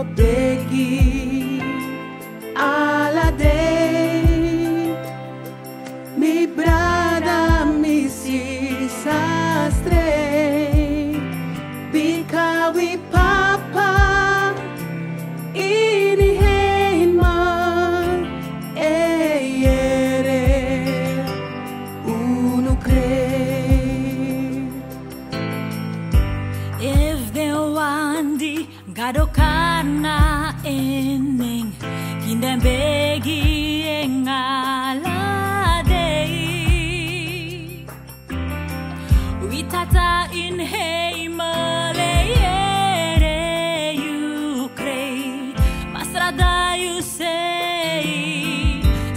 Begi alade mi brada mi si sastre bikawi papa ini heima eyere unukre. If there wandi gadokana ening kindembegi engaladei witata in heimale yere yukrei masrada you say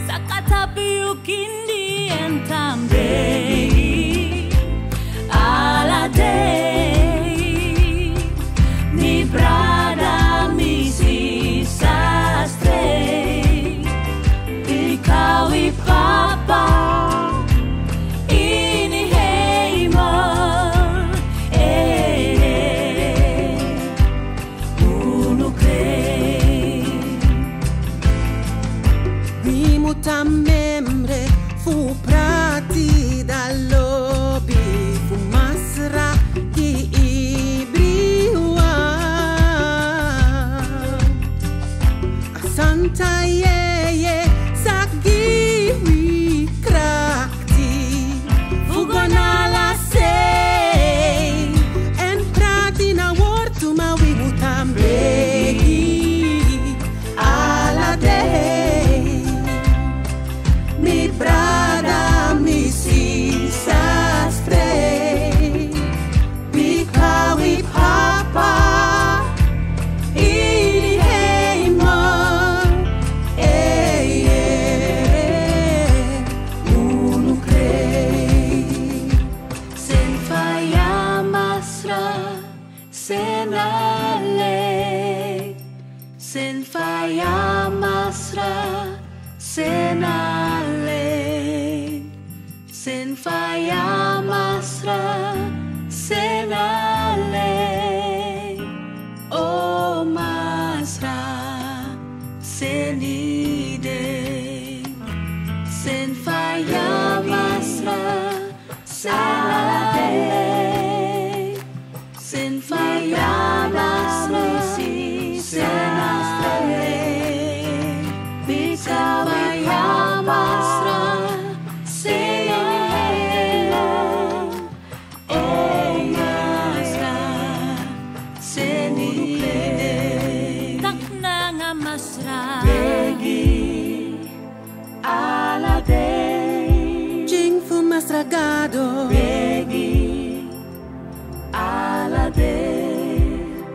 sakatapi ukindi entambei aladei mi brada mi si sastre bikawi papa ini heima unukrei Vimuta memre fu prati dall'obi fu masra ki ibriwa Santa yeye sagi wi krakti fugona la sei en prati na wortu ma wi mutambegi ala day mi brada mi si sastre bikawi papa ini heima unukrei sen faya masra senale sen faya masra senale sen faya masra senale oh masra senide sen faya masra senale sen faya masra senale bikawi masra senale oh masra senide takna nga masra Begi alade Jing fu masragado Begi alade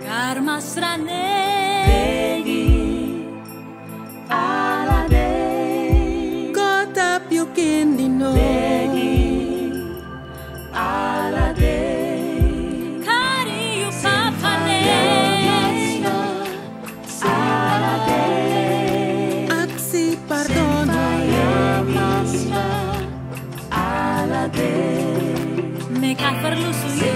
kar masrane Begi alade Gota più kendino Begi alade kari yu papane alade Aksi pardono alade me kaferlu suyu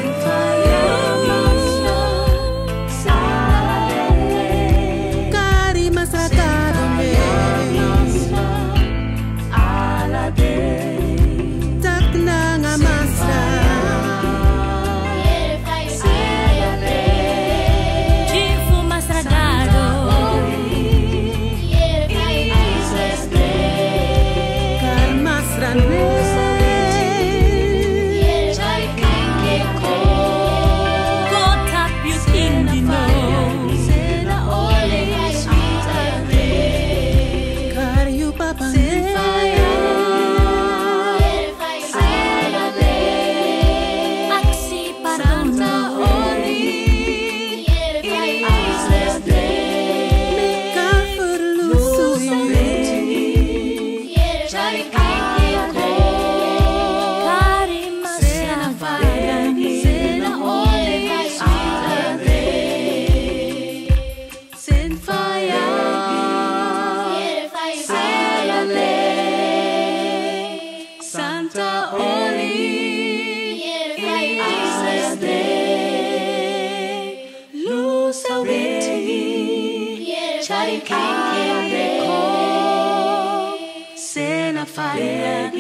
Cari masragado me alade takna nga masra chifu masragado kar masra ne kota più indino kar you papa ne aksi pardono Meka perlu suyu kari masragado sen faya Santa Oli Lusa Weti Ai quem quebrou, cena faia,